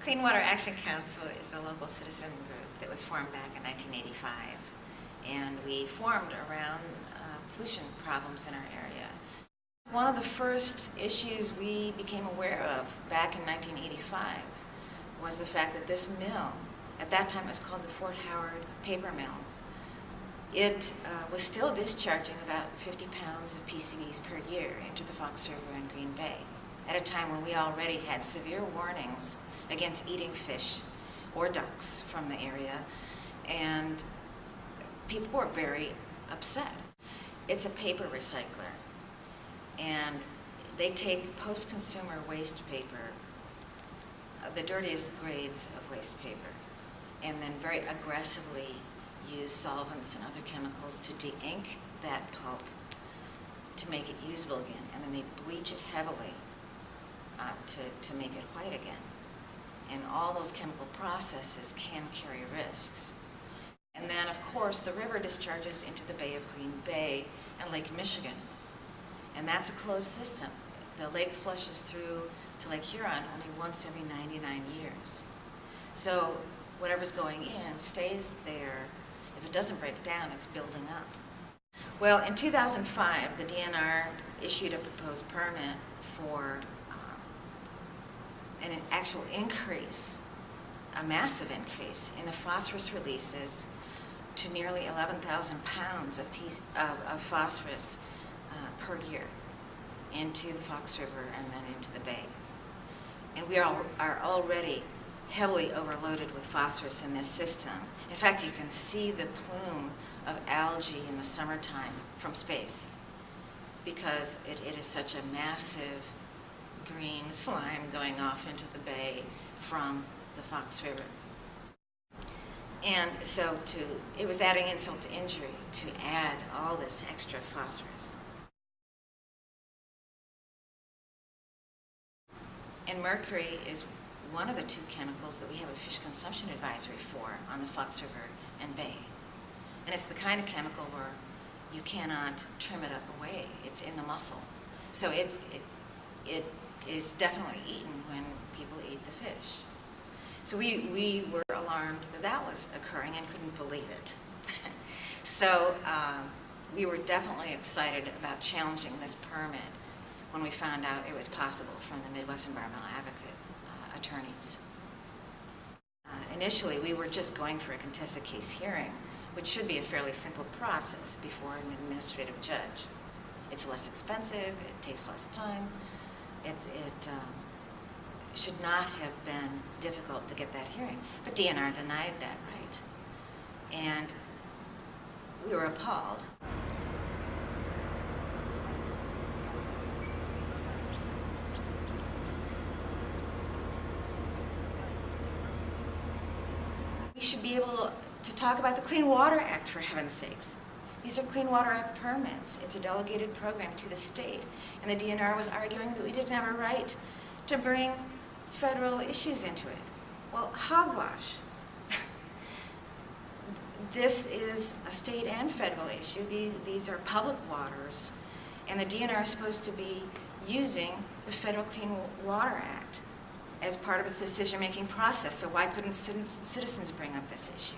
Clean Water Action Council is a local citizen group that was formed back in 1985, and we formed around pollution problems in our area. One of the first issues we became aware of back in 1985 was the fact that this mill, at that time it was called the Fort Howard Paper Mill, it was still discharging about 50 pounds of PCBs per year into the Fox River and Green Bay, at a time when we already had severe warnings against eating fish or ducks from the area, and people were very upset. It's a paper recycler, and they take post-consumer waste paper, the dirtiest grades of waste paper, and then very aggressively use solvents and other chemicals to de-ink that pulp to make it usable again, and then they bleach it heavily to make it white again. And all those chemical processes can carry risks. And then, of course, the river discharges into the Bay of Green Bay and Lake Michigan. And that's a closed system. The lake flushes through to Lake Huron only once every 99 years. So whatever's going in stays there. If it doesn't break down, it's building up. Well, in 2005, the DNR issued a proposed permit for an actual increase, a massive increase in the phosphorus releases to nearly 11,000 pounds of phosphorus per year into the Fox River and then into the Bay. And we are already heavily overloaded with phosphorus in this system. In fact, you can see the plume of algae in the summertime from space because it is such a massive green slime going off into the bay from the Fox River. And so it was adding insult to injury to add all this extra phosphorus. And mercury is one of the two chemicals that we have a fish consumption advisory for on the Fox River and Bay. And it's the kind of chemical where you cannot trim it up away. It's in the muscle. So it is definitely eaten when people eat the fish. So we were alarmed that that was occurring and couldn't believe it. So we were definitely excited about challenging this permit when we found out it was possible from the Midwest Environmental Advocate attorneys. Initially, we were just going for a contested case hearing, which should be a fairly simple process before an administrative judge. It's less expensive, it takes less time. It should not have been difficult to get that hearing, but DNR denied that right. And we were appalled. We should be able to talk about the Clean Water Act, for heaven's sakes. These are Clean Water Act permits. It's a delegated program to the state. And the DNR was arguing that we didn't have a right to bring federal issues into it. Well, hogwash. This is a state and federal issue. These are public waters. And the DNR is supposed to be using the Federal Clean Water Act as part of its decision-making process. So why couldn't citizens bring up this issue?